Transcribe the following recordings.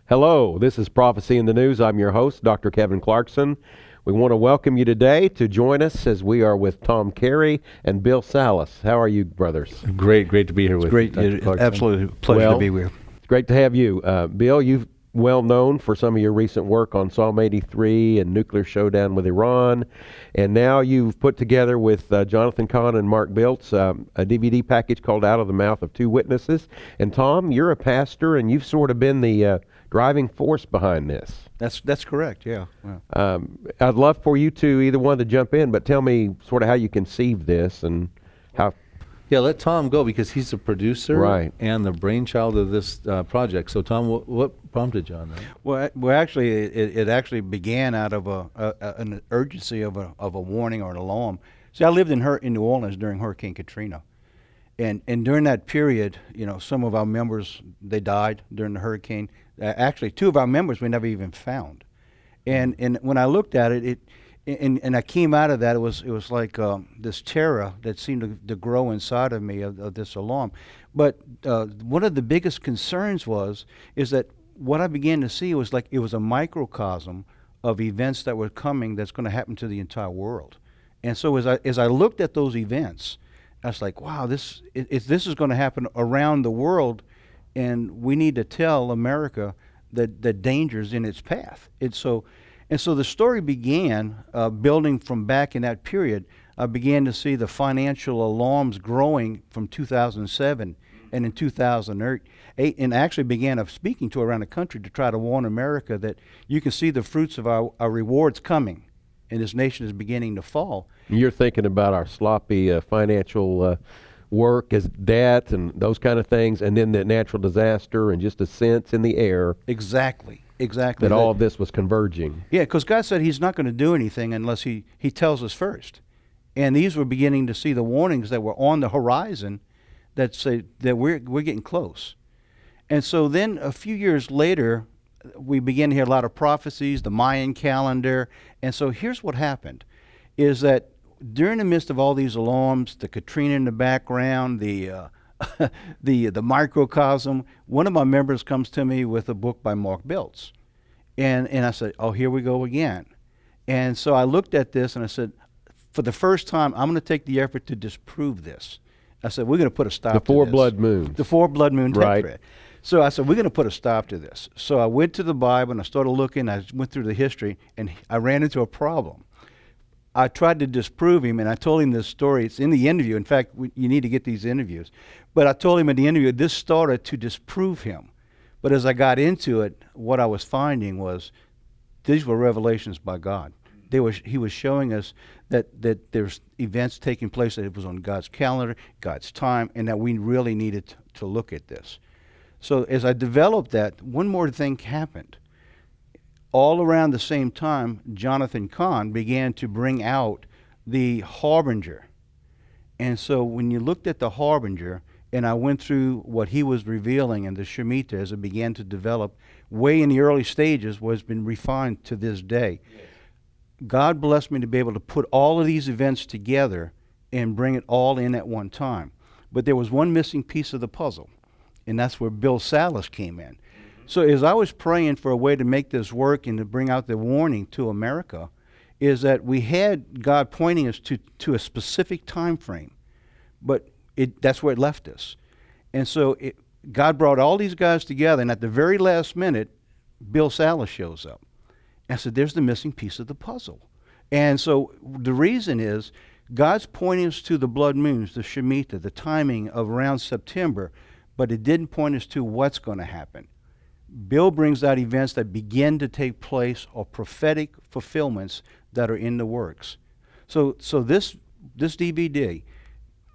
Hello, this is Prophecy in the News. I'm your host, Dr. Kevin Clarkson. We want to welcome you today to join us as we are with Tom Carey and Bill Salas. How are you, brothers? Great to be here with you, Dr. Clarkson. Absolutely pleasure to be here. It's great to have you. Bill, you've well known for some of your recent work on Psalm 83 and nuclear showdown with Iran. And now you've put together with Jonathan Cahn and Mark Biltz a DVD package called Out of the Mouth of Two Witnesses. And Tom, you're a pastor and you've sort of been the driving force behind this. That's correct, yeah. I'd love for you to either one to jump in, but tell me sort of how you conceived this and how... Yeah, let Tom go because he's the producer and the brainchild of this project. So, Tom, what prompted you on that? Well, actually, it actually began out of an urgency of a warning or an alarm. See, I lived in New Orleans during Hurricane Katrina, and during that period, some of our members they died during the hurricane. Actually, two of our members we never even found, and when I looked at it, And I came out of that. It was like this terror that seemed to grow inside of me of this alarm. But one of the biggest concerns is that what I began to see was like it was a microcosm of events that were coming that's going to happen to the entire world. And so as I looked at those events, I was like, wow, this is going to happen around the world, and we need to tell America that the danger's in its path. And so the story began building from back in that period. I began to see the financial alarms growing from 2007 and in 2008, and actually began speaking to around the country to try to warn America that you can see the fruits of our rewards coming, and this nation is beginning to fall. You're thinking about our sloppy financial work as debt and those kind of things, and then the natural disaster and just a sense in the air. Exactly. That all of this was converging. Yeah, because God said he's not going to do anything unless he tells us first. And these were beginning to see the warnings that were on the horizon that say that we're getting close. And so then a few years later, we began to hear a lot of prophecies, the Mayan calendar. And so here's what happened, is that during the midst of all these alarms, the Katrina in the background, the microcosm, one of my members comes to me with a book by Mark Biltz. And I said, oh, here we go again. And so I looked at this and I said, for the first time, I'm going to take the effort to disprove this. I said, we're going to put a stop to this. The four blood moons. The four blood moon tetrad. Right. So I said, we're going to put a stop to this. So I went to the Bible and I started looking. I went through the history and I ran into a problem. I tried to disprove him, and I told him this story. It's in the interview. In fact, you need to get these interviews. But I told him in the interview, this started to disprove him. But as I got into it, what I was finding was these were revelations by God. He was showing us that there's events taking place, that it was on God's calendar, God's time, and that we really needed to look at this. So as I developed that, one more thing happened. All around the same time, Jonathan Cahn began to bring out the Harbinger. And so when you looked at the Harbinger, and I went through what he was revealing in the Shemitah as it began to develop, way in the early stages, was been refined to this day. Yes. God blessed me to be able to put all of these events together and bring it all in at one time. But there was one missing piece of the puzzle, and that's where Bill Salas came in. So as I was praying for a way to make this work and to bring out the warning to America, is that we had God pointing us to a specific time frame, but that's where it left us. And so God brought all these guys together, and at the very last minute, Bill Salas shows up. And I said, there's the missing piece of the puzzle. And so the reason is God's pointing us to the blood moons, the Shemitah, the timing of around September, but it didn't point us to what's going to happen. Bill brings out events that begin to take place or prophetic fulfillments that are in the works. So this DVD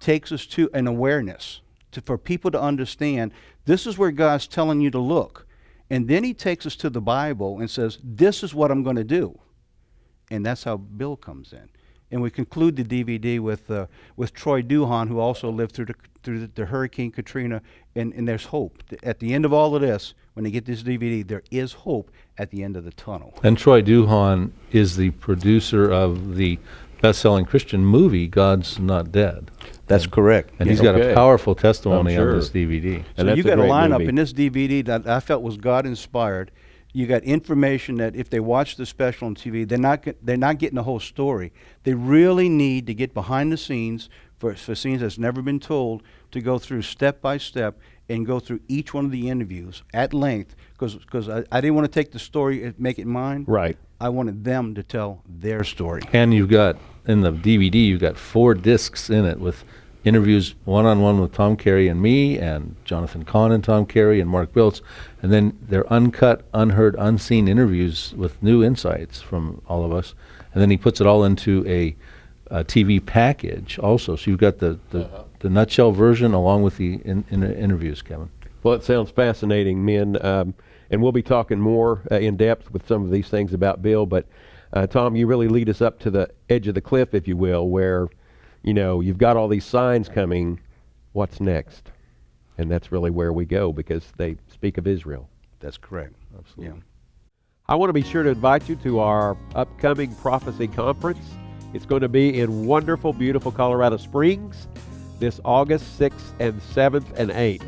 takes us to an awareness for people to understand this is where God's telling you to look. And then he takes us to the Bible and says, this is what I'm going to do. And that's how Bill comes in. And we conclude the DVD with Troy Duhan, who also lived through the Hurricane Katrina, and there's hope. At the end of all of this, when they get this DVD, there is hope at the end of the tunnel. And Troy Duhan is the producer of the best-selling Christian movie, God's Not Dead. That's correct. And he's got a powerful testimony I'm sure. on this DVD. So that's you a got a great lineup movie. in this DVD that I felt was God inspired. You got information that if they watch the special on TV, they're not getting the whole story. They really need to get behind the scenes for scenes that's never been told, to go through step by step and go through each one of the interviews at length, because I didn't want to take the story and make it mine. Right. I wanted them to tell their story. And you've got, in the DVD, you've got 4 discs in it with interviews one-on-one with Tom Carey and me, and Jonathan Cahn and Tom Carey and Mark Biltz, and then they're uncut, unheard, unseen interviews with new insights from all of us, and then he puts it all into a TV package also. So you've got the nutshell version along with the interviews, Kevin. Well, it sounds fascinating, men, and we'll be talking more in depth with some of these things about Bill, but Tom, you really lead us up to the edge of the cliff, if you will, where you've got all these signs coming. What's next? And that's really where we go, because they speak of Israel. That's correct. Absolutely. Yeah. I want to be sure to invite you to our upcoming Prophecy Conference. It's going to be in wonderful, beautiful Colorado Springs this August 6th and 7th and 8th.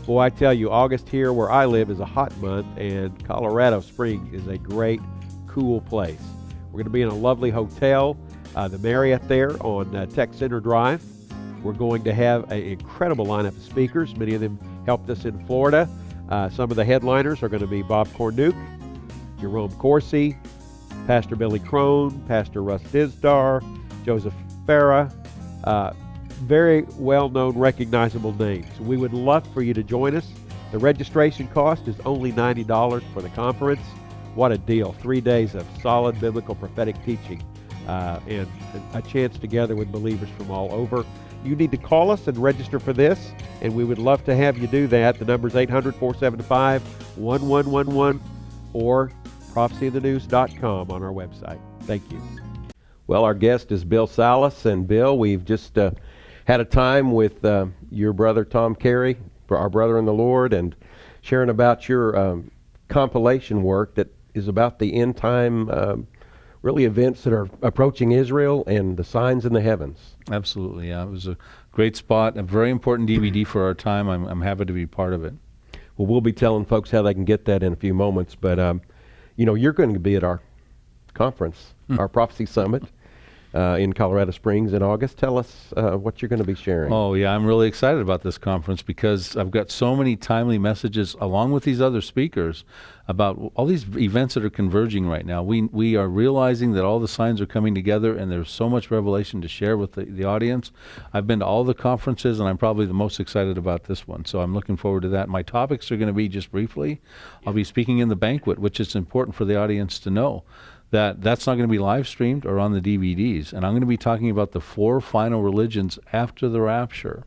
Boy, I tell you, August here where I live is a hot month, and Colorado Springs is a great, cool place. We're going to be in a lovely hotel, the Marriott there on Tech Center Drive. We're going to have an incredible lineup of speakers. Many of them helped us in Florida. Some of the headliners are going to be Bob Cornuke, Jerome Corsi, Pastor Billy Crone, Pastor Russ Dizdar, Joseph Farah, very well-known, recognizable names. We would love for you to join us. The registration cost is only $90 for the conference. What a deal. 3 days of solid biblical prophetic teaching and a chance to gather with believers from all over. You need to call us and register for this, and we would love to have you do that. The number is 800-475-1111 or prophecyofthenews.com on our website. Thank you. Well, our guest is Bill Salus, and Bill, we've just had a time with your brother Tom Carey, our brother in the Lord, and sharing about your compilation work that is about the end time really events that are approaching Israel and the signs in the heavens. Absolutely, yeah. It was a great spot, a very important DVD for our time. I'm happy to be part of it. Well, we'll be telling folks how they can get that in a few moments, but you're going to be at our conference, our Prophecy Summit in Colorado Springs in August. Tell us what you're going to be sharing. Oh, yeah, I'm really excited about this conference because I've got so many timely messages along with these other speakers about all these events that are converging right now. We are realizing that all the signs are coming together, and there's so much revelation to share with the audience. I've been to all the conferences, and I'm probably the most excited about this one, so I'm looking forward to that. My topics are going to be, just briefly, I'll be speaking in the banquet, which is important for the audience to know. That's not going to be live streamed or on the DVDs. And I'm going to be talking about the 4 final religions after the rapture.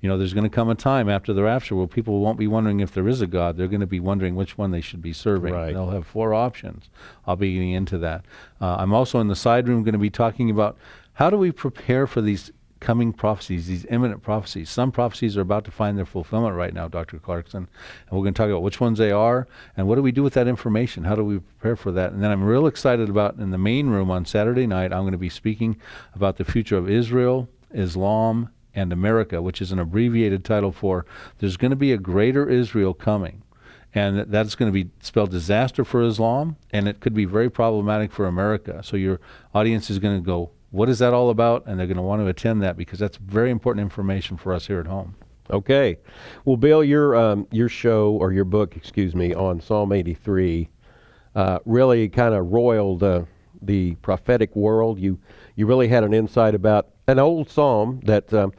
There's going to come a time after the rapture where people won't be wondering if there is a God. They're going to be wondering which one they should be serving. Right. They'll have 4 options. I'll be getting into that. I'm also in the side room going to be talking about how do we prepare for these coming prophecies, these imminent prophecies. Some prophecies are about to find their fulfillment right now, Dr. Clarkson, and we're going to talk about which ones they are and what do we do with that information. How do we prepare for that? And then I'm real excited about, in the main room on Saturday night, I'm going to be speaking about the future of Israel, Islam, and America, which is an abbreviated title for there's going to be a greater Israel coming. And that's going to be spelled disaster for Islam, and it could be very problematic for America. So your audience is going to go, what is that all about? And they're going to want to attend that because that's very important information for us here at home. Okay. Well, Bill, your show, or your book, excuse me, on Psalm 83 really kind of roiled the prophetic world. You really had an insight about an old psalm that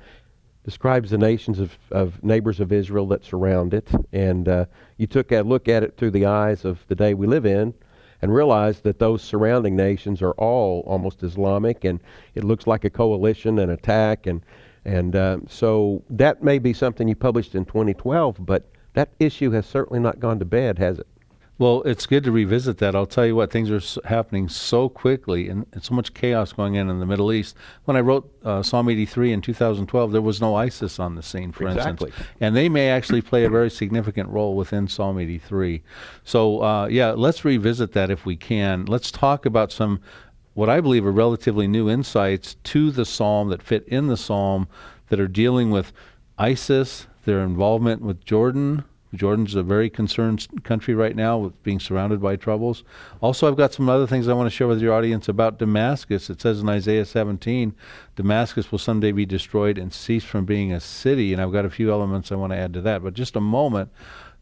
describes the nations of neighbors of Israel that surround it. And you took a look at it through the eyes of the day we live in, and realize that those surrounding nations are all almost Islamic, and it looks like a coalition, an attack, and so that may be something you published in 2012, but that issue has certainly not gone to bed, has it? Well, it's good to revisit that. I'll tell you what, things are happening so quickly and so much chaos going on in the Middle East. When I wrote Psalm 83 in 2012, there was no ISIS on the scene, for Exactly. instance. And they may actually play a very significant role within Psalm 83. So, let's revisit that if we can. Let's talk about some what I believe are relatively new insights to the psalm that fit in the psalm that are dealing with ISIS, their involvement with Jordan. Jordan's a very concerned country right now with being surrounded by troubles. Also, I've got some other things I want to share with your audience about Damascus. It says in Isaiah 17, Damascus will someday be destroyed and cease from being a city. And I've got a few elements I want to add to that. But just a moment,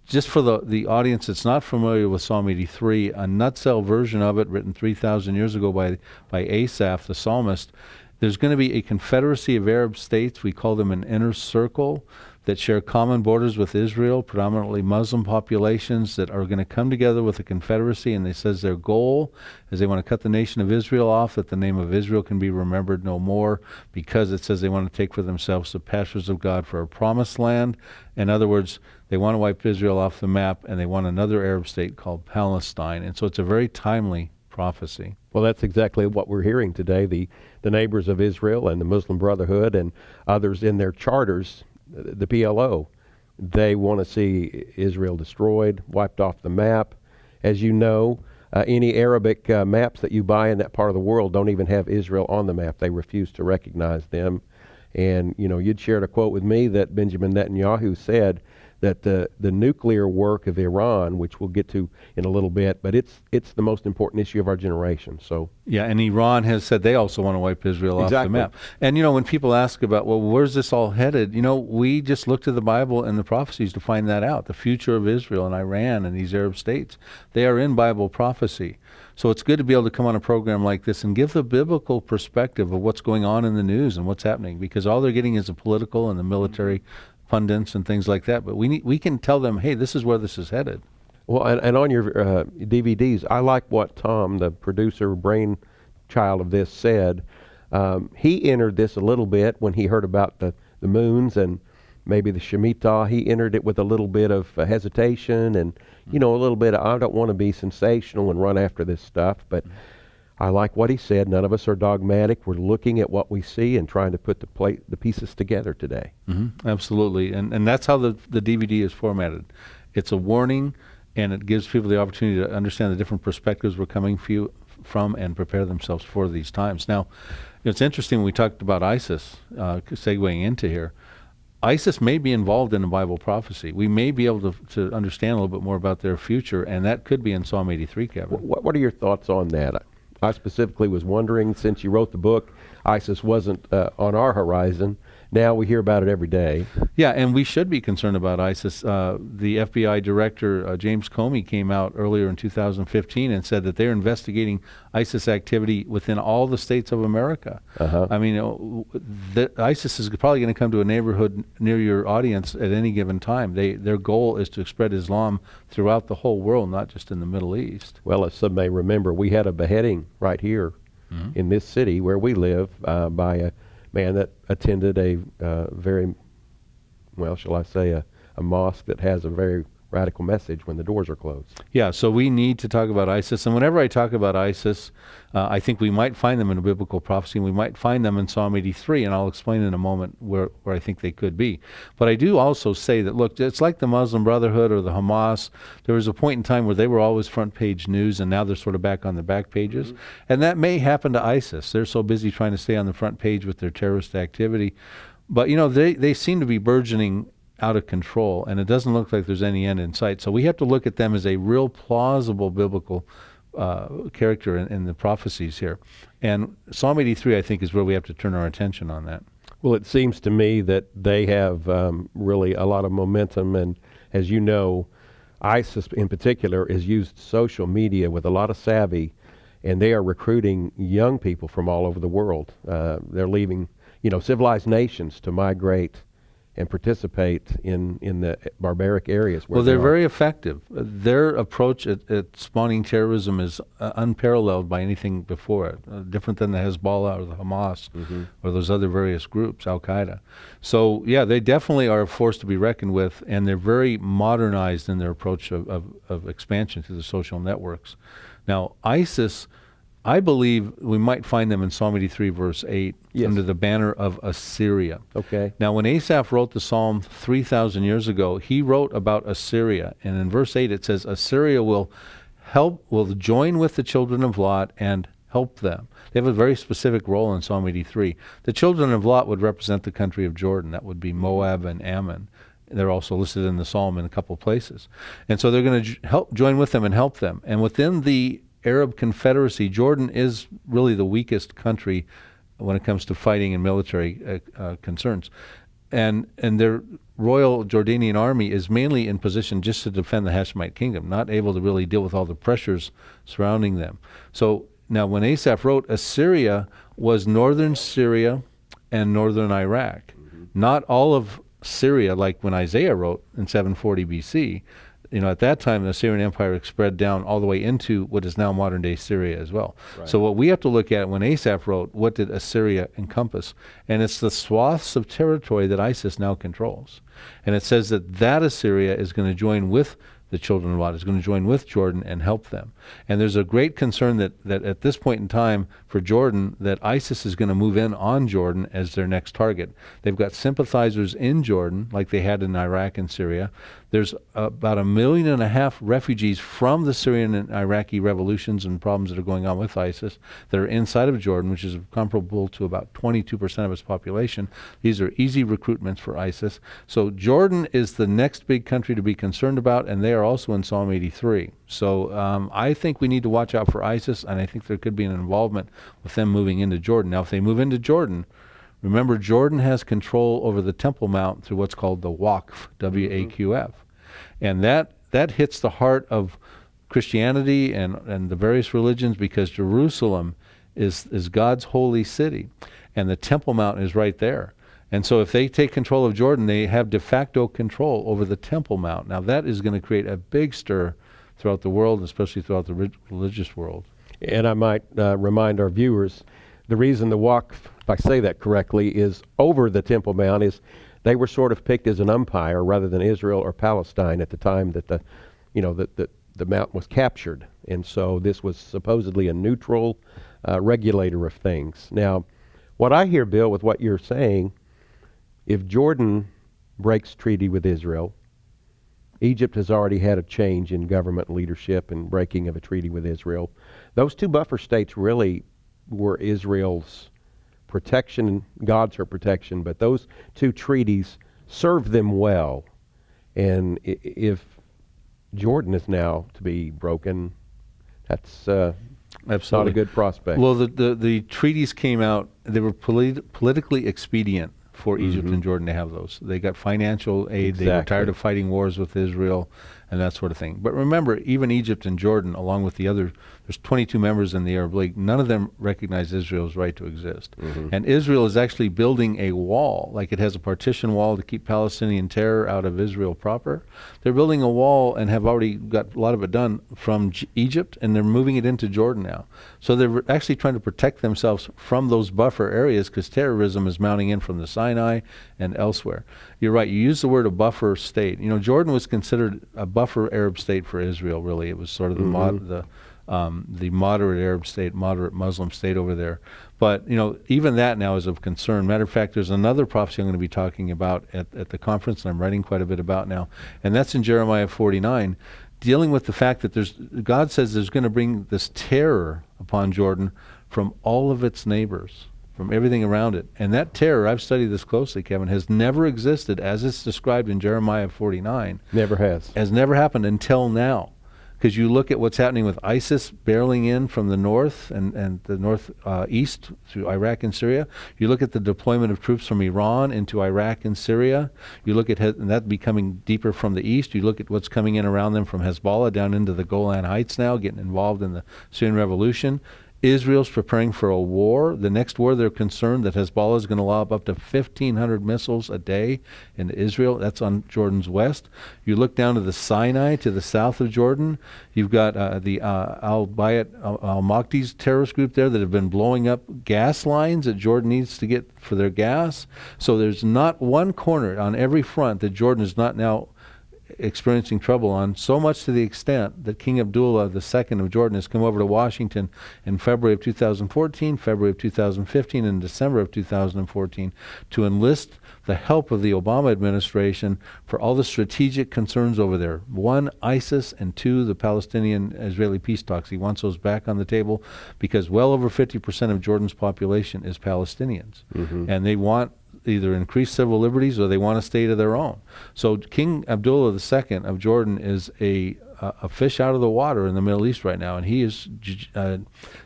just for the audience that's not familiar with Psalm 83, a nutshell version of it written 3,000 years ago by Asaph, the psalmist. There's going to be a confederacy of Arab states. We call them an inner circle, that share common borders with Israel, predominantly Muslim populations that are going to come together with a confederacy. And they says their goal is they want to cut the nation of Israel off, that the name of Israel can be remembered no more, because it says they want to take for themselves the pastures of God for a promised land. In other words, they want to wipe Israel off the map, and they want another Arab state called Palestine. And so it's a very timely prophecy. Well, that's exactly what we're hearing today. The neighbors of Israel and the Muslim Brotherhood and others in their charters, the PLO, they want to see Israel destroyed, wiped off the map. As you know, any Arabic maps that you buy in that part of the world don't even have Israel on the map. They refuse to recognize them. And, you know, you'd shared a quote with me that Benjamin Netanyahu said that the nuclear work of Iran, which we'll get to in a little bit, but it's the most important issue of our generation. So yeah, and Iran has said they also want to wipe Israel off the map. And, you know, when people ask about, well, where's this all headed? You know, we just look to the Bible and the prophecies to find that out. The future of Israel and Iran and these Arab states, they are in Bible prophecy. So it's good to be able to come on a program like this and give the biblical perspective of what's going on in the news and what's happening, because all they're getting is the political and the military pundits and things like that. But we can tell them, hey, this is where this is headed. Well, and on your DVDs, I like what Tom, the producer, brainchild of this, said. He entered this a little bit when he heard about the moons and maybe the Shemitah. He entered it with a little bit of hesitation and, you know, a little bit of, I don't want to be sensational and run after this stuff. But I like what he said. None of us are dogmatic. We're looking at what we see and trying to put the pieces together today. Mm-hmm. Absolutely. And that's how the DVD is formatted. It's a warning, and it gives people the opportunity to understand the different perspectives we're coming from and prepare themselves for these times. Now, it's interesting when we talked about ISIS, segueing into here. ISIS may be involved in a Bible prophecy. We may be able to understand a little bit more about their future, and that could be in Psalm 83, Kevin. What are your thoughts on that? I specifically was wondering, since you wrote the book, ISIS wasn't on our horizon. Now we hear about it every day. Yeah, and we should be concerned about ISIS. The FBI director, James Comey, came out earlier in 2015 and said that they're investigating ISIS activity within all the states of America. Uh-huh. I mean, ISIS is probably going to come to a neighborhood near your audience at any given time. Their goal is to spread Islam throughout the whole world, not just in the Middle East. Well, as some may remember, we had a beheading right here in this city where we live by a man that attended a very, well, shall I say, a mosque that has a very radical message when the doors are closed. Yeah, so we need to talk about ISIS. And whenever I talk about ISIS, I think we might find them in a biblical prophecy, and we might find them in Psalm 83, and I'll explain in a moment where I think they could be. But I do also say that, look, it's like the Muslim Brotherhood or the Hamas. There was a point in time where they were always front page news, and now they're sort of back on the back pages. Mm-hmm. And that may happen to ISIS. They're so busy trying to stay on the front page with their terrorist activity. But, you know, they seem to be burgeoning out of control, and it doesn't look like there's any end in sight. So we have to look at them as a real plausible biblical character in the prophecies here. And Psalm 83, I think, is where we have to turn our attention on that. Well, it seems to me that they have really a lot of momentum, and as you know, ISIS in particular has used social media with a lot of savvy, and they are recruiting young people from all over the world. They're leaving, you know, civilized nations to migrate and participate in the barbaric areas. Well, they're very effective. Their approach at spawning terrorism is unparalleled by anything before it, different than the Hezbollah or the Hamas or those other various groups, Al-Qaeda. So, yeah, they definitely are a force to be reckoned with, and they're very modernized in their approach of expansion to the social networks. Now, ISIS, I believe we might find them in Psalm 83, verse 8, yes, under the banner of Assyria. Okay. Now, when Asaph wrote the psalm 3,000 years ago, he wrote about Assyria. And in verse 8, it says, Assyria will join with the children of Lot and help them. They have a very specific role in Psalm 83. The children of Lot would represent the country of Jordan. That would be Moab and Ammon. They're also listed in the psalm in a couple places. And so they're going to help join with them and help them. And within the Arab Confederacy, Jordan is really the weakest country when it comes to fighting and military concerns. And their Royal Jordanian Army is mainly in position just to defend the Hashemite kingdom, not able to really deal with all the pressures surrounding them. So now when Asaph wrote, Assyria was northern Syria and northern Iraq. Not all of Syria, like when Isaiah wrote in 740 BC. At that time, the Assyrian Empire spread down all the way into what is now modern-day Syria as well. Right. So what we have to look at when Asaph wrote, what did Assyria encompass? And it's the swaths of territory that ISIS now controls. And it says that Assyria is going to join with the children of Lot, is going to join with Jordan and help them. And there's a great concern that at this point in time for Jordan, that ISIS is going to move in on Jordan as their next target. They've got sympathizers in Jordan, like they had in Iraq and Syria. There's about 1.5 million refugees from the Syrian and Iraqi revolutions and problems that are going on with ISIS that are inside of Jordan, which is comparable to about 22% of its population. These are easy recruitments for ISIS. So Jordan is the next big country to be concerned about, and they are also in Psalm 83. So I think we need to watch out for ISIS, and I think there could be an involvement with them moving into Jordan. Now, if they move into Jordan, remember, Jordan has control over the Temple Mount through what's called the Waqf, W-A-Q-F. And that hits the heart of Christianity and the various religions, because Jerusalem is God's holy city, and the Temple Mount is right there. And so if they take control of Jordan, they have de facto control over the Temple Mount. Now that is going to create a big stir throughout the world, especially throughout the religious world. And I might remind our viewers, the reason the Waqf, if I say that correctly, is over the Temple Mount is they were sort of picked as an umpire rather than Israel or Palestine at the time that the mount was captured. And so this was supposedly a neutral regulator of things. Now, what I hear, Bill, with what you're saying, if Jordan breaks treaty with Israel, Egypt has already had a change in government leadership and breaking of a treaty with Israel. Those two buffer states really were Israel's protection, God's her protection, but those two treaties served them well. And if Jordan is now to be broken, that's not a good prospect. Well, the treaties came out, they were politically expedient for Egypt and Jordan to have those. They got financial aid, Exactly. They were tired of fighting wars with Israel and that sort of thing. But remember, even Egypt and Jordan, along with the other, there's 22 members in the Arab League, none of them recognize Israel's right to exist. And Israel is actually building a wall, like it has a partition wall to keep Palestinian terror out of Israel proper. They're building a wall and have already got a lot of it done from Egypt, and they're moving it into Jordan now. So they're actually trying to protect themselves from those buffer areas, because terrorism is mounting in from the Sinai and elsewhere. You're right, you used the word a buffer state. Jordan was considered a buffer Arab state for Israel, really. It was sort of the moderate Arab state, moderate Muslim state over there. But, even that now is of concern. Matter of fact, there's another prophecy I'm going to be talking about at the conference, and I'm writing quite a bit about now, and that's in Jeremiah 49, dealing with the fact that God says there's going to bring this terror upon Jordan from all of its neighbors, from everything around it. And that terror, I've studied this closely, Kevin, has never existed as it's described in Jeremiah 49. Never has. Has never happened until now. Because you look at what's happening with ISIS barreling in from the north and the northeast through Iraq and Syria. You look at the deployment of troops from Iran into Iraq and Syria. You look at and that becoming deeper from the east. You look at what's coming in around them from Hezbollah down into the Golan Heights now, getting involved in the Syrian revolution. Israel's preparing for a war. The next war, they're concerned that Hezbollah is going to lob up to 1,500 missiles a day into Israel. That's on Jordan's west. You look down to the Sinai, to the south of Jordan. You've got the Al-Bayat al-Makdi's terrorist group there that have been blowing up gas lines that Jordan needs to get for their gas. So there's not one corner on every front that Jordan is not now experiencing trouble on, so much to the extent that King Abdullah II of Jordan has come over to Washington in February of 2014, February of 2015, and December of 2014 to enlist the help of the Obama administration for all the strategic concerns over there. One, ISIS, and two, the Palestinian-Israeli peace talks. He wants those back on the table because well over 50% of Jordan's population is Palestinians. And they want either increased civil liberties or they want a state of their own. So King Abdullah II of Jordan is a fish out of the water in the Middle East right now, and he is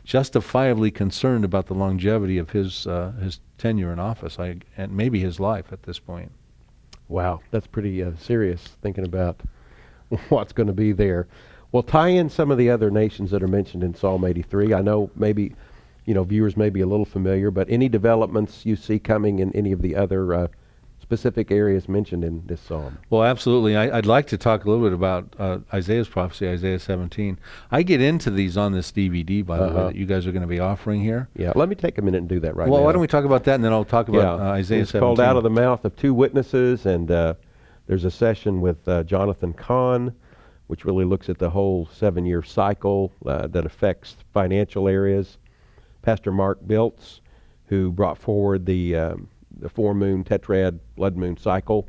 justifiably concerned about the longevity of his tenure in office, and maybe his life at this point. Wow, that's pretty serious, thinking about what's going to be there. Well, tie in some of the other nations that are mentioned in Psalm 83. I know maybe viewers may be a little familiar, but any developments you see coming in any of the other specific areas mentioned in this psalm? Well, absolutely. I'd like to talk a little bit about Isaiah's prophecy, Isaiah 17. I get into these on this DVD, by the way, that you guys are going to be offering here. Yeah, let me take a minute and do that right now. Well, why don't we talk about that, and then I'll talk about Isaiah 17. It's called Out of the Mouth of Two Witnesses, and there's a session with Jonathan Cahn, which really looks at the whole 7-year cycle that affects financial areas. Pastor Mark Biltz, who brought forward the 4-moon tetrad blood moon cycle,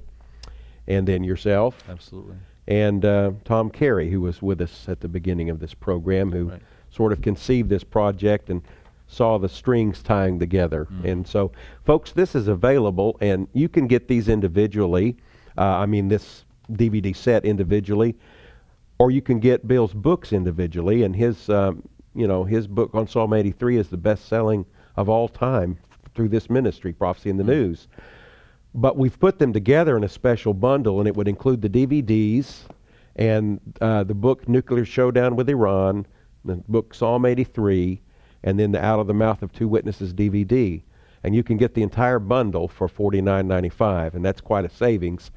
and then yourself. Absolutely. And Tom Carey, who was with us at the beginning of this program, who sort of conceived this project and saw the strings tying together. And so, folks, this is available, and you can get these individually. This DVD set individually, or you can get Bill's books individually, and his book on Psalm 83 is the best-selling of all time through this ministry, Prophecy in the News. But we've put them together in a special bundle, and it would include the DVDs and the book Nuclear Showdown with Iran, the book Psalm 83, and then the Out of the Mouth of Two Witnesses DVD. And you can get the entire bundle for $49.95, and that's quite a savings.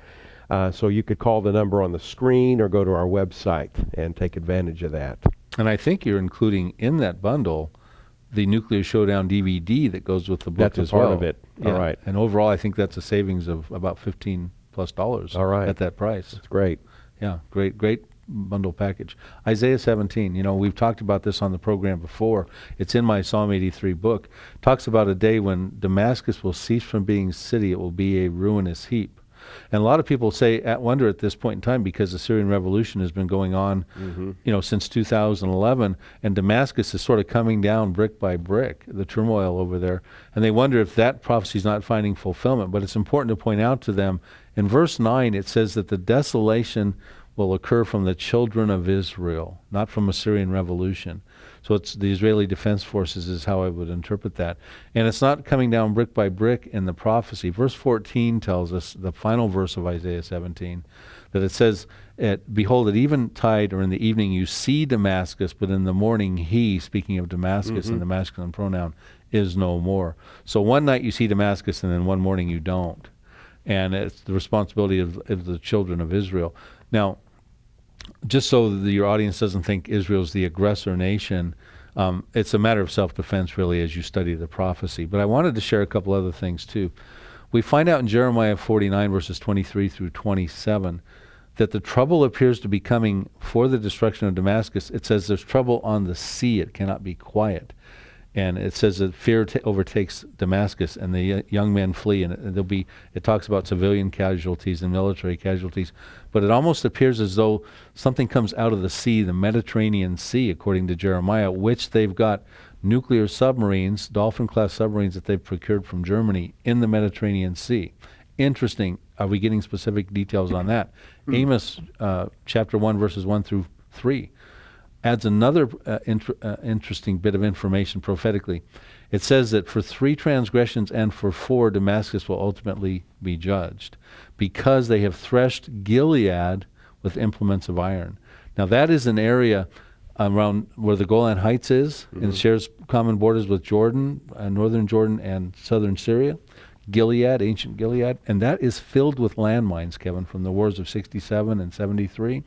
So you could call the number on the screen or go to our website and take advantage of that. And I think you're including in that bundle the Nuclear Showdown DVD that goes with the book as well. That's a part of it. Yeah. All right. And overall, I think that's a savings of about $15+ All right. at that price. That's great. Yeah, great bundle package. Isaiah 17, we've talked about this on the program before. It's in my Psalm 83 book. Talks about a day when Damascus will cease from being a city. It will be a ruinous heap. And a lot of people wonder at this point in time, because the Syrian revolution has been going on, since 2011, and Damascus is sort of coming down brick by brick, the turmoil over there, and they wonder if that prophecy is not finding fulfillment. But it's important to point out to them, in verse 9, it says that the desolation will occur from the children of Israel, not from a Syrian revolution. So it's the Israeli Defense Forces is how I would interpret that. And it's not coming down brick by brick in the prophecy. Verse 14 tells us, the final verse of Isaiah 17, that it says, behold, at eventide or in the evening you see Damascus, but in the morning he, speaking of Damascus and the masculine pronoun, is no more. So one night you see Damascus and then one morning you don't. And it's the responsibility of the children of Israel. Now, just so that your audience doesn't think Israel's the aggressor nation, it's a matter of self-defense, really, as you study the prophecy. But I wanted to share a couple other things, too. We find out in Jeremiah 49, verses 23 through 27, that the trouble appears to be coming for the destruction of Damascus. It says there's trouble on the sea. It cannot be quiet. And it says that fear overtakes Damascus, and the young men flee. And it talks about civilian casualties and military casualties. But it almost appears as though something comes out of the sea, the Mediterranean Sea, according to Jeremiah, which they've got nuclear submarines, Dolphin-class submarines that they've procured from Germany in the Mediterranean Sea. Interesting. Are we getting specific details on that? Amos chapter 1, verses 1 through 3. Adds another interesting bit of information prophetically. It says that for 3 transgressions and for 4, Damascus will ultimately be judged, because they have threshed Gilead with implements of iron. Now that is an area around where the Golan Heights is, and shares common borders with Jordan, northern Jordan and southern Syria. Gilead, ancient Gilead, and that is filled with landmines, Kevin, from the wars of 67 and 73.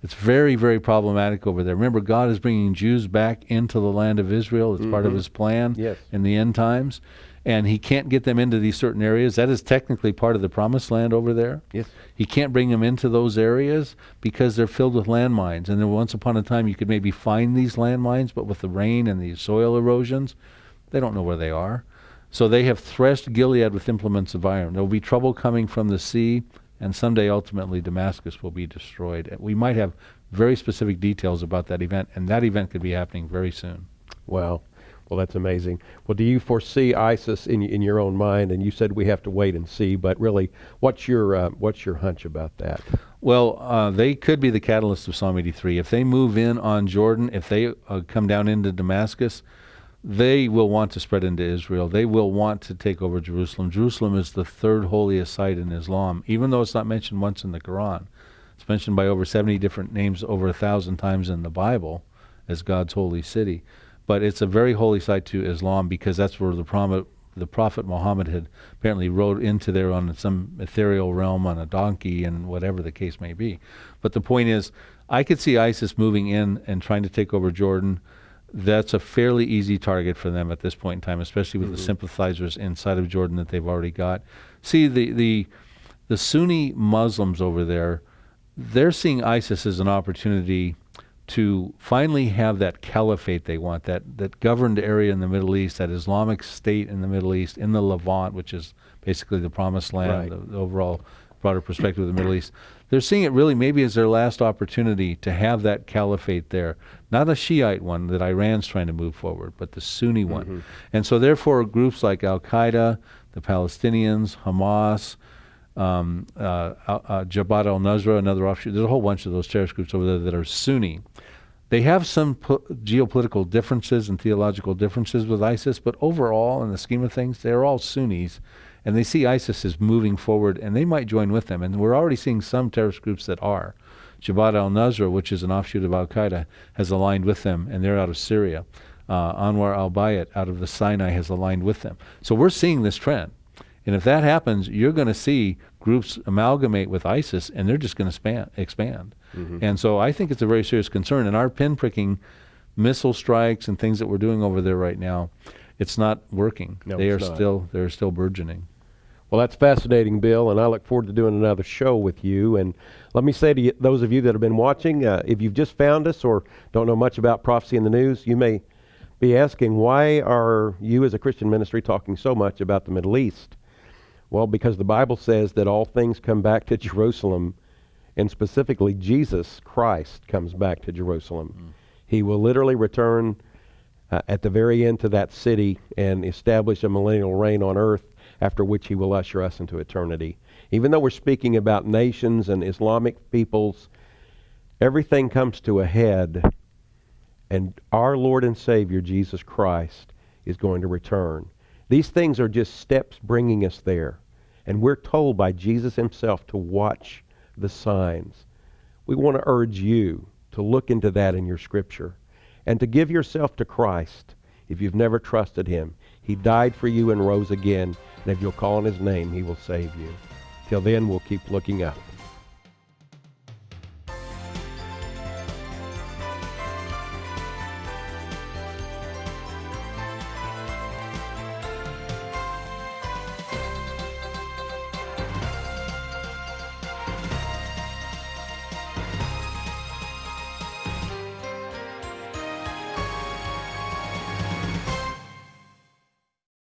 It's very, very problematic over there. Remember, God is bringing Jews back into the land of Israel. It's part of his plan Yes. in the end times. And he can't get them into these certain areas. That is technically part of the promised land over there. Yes. He can't bring them into those areas because they're filled with landmines. And then once upon a time, you could maybe find these landmines, but with the rain and the soil erosions, they don't know where they are. So they have threshed Gilead with implements of iron. There will be trouble coming from the sea, and someday ultimately Damascus will be destroyed. We might have very specific details about that event, and that event could be happening very soon. Wow. Well, that's amazing. Well, do you foresee ISIS in your own mind? And you said we have to wait and see, but really, what's your hunch about that? Well, they could be the catalyst of Psalm 83. If they move in on Jordan, if they come down into Damascus, they will want to spread into Israel. They will want to take over Jerusalem. Jerusalem is the third holiest site in Islam, even though it's not mentioned once in the Quran. It's mentioned by over 70 different names, over 1,000 times in the Bible as God's holy city. But it's a very holy site to Islam because that's where the Prophet Muhammad had apparently rode into there on some ethereal realm on a donkey and whatever the case may be. But the point is, I could see ISIS moving in and trying to take over Jordan. That's a fairly easy target for them at this point in time, especially with the sympathizers inside of Jordan that they've already got. See, the Sunni Muslims over there, they're seeing ISIS as an opportunity to finally have that caliphate they want, that governed area in the Middle East, that Islamic state in the Middle East, in the Levant, which is basically the promised land, Right. the overall broader perspective of the Middle East. They're seeing it really maybe as their last opportunity to have that caliphate there. Not a Shiite one that Iran's trying to move forward, but the Sunni one. And so therefore groups like Al-Qaeda, the Palestinians, Hamas, Jabhat al-Nusra, another offshoot. There's a whole bunch of those terrorist groups over there that are Sunni. They have some geopolitical differences and theological differences with ISIS, but overall, in the scheme of things, they're all Sunnis, and they see ISIS as moving forward, and they might join with them. And we're already seeing some terrorist groups that are. Jabhat al-Nusra, which is an offshoot of Al-Qaeda, has aligned with them, and they're out of Syria. Anwar al-Bayat out of the Sinai has aligned with them. So we're seeing this trend. And if that happens, you're going to see groups amalgamate with ISIS, and they're just going to expand. And so I think it's a very serious concern. And our pinpricking missile strikes and things that we're doing over there right now, it's not working. No, they're it's not. still burgeoning. Well, that's fascinating, Bill, and I look forward to doing another show with you. And let me say to you, those of you that have been watching, if you've just found us or don't know much about Prophecy in the News, you may be asking, why are you as a Christian ministry talking so much about the Middle East? Well, because the Bible says that all things come back to Jerusalem, and specifically Jesus Christ comes back to Jerusalem. He will literally return at the very end to that city and establish a millennial reign on earth, after which he will usher us into eternity. Even though we're speaking about nations and Islamic peoples, everything comes to a head, and our Lord and Savior, Jesus Christ, is going to return. These things are just steps bringing us there. And we're told by Jesus himself to watch the signs. We want to urge you to look into that in your scripture and to give yourself to Christ if you've never trusted him. He died for you and rose again, and if you'll call on his name, he will save you. Till then, we'll keep looking up.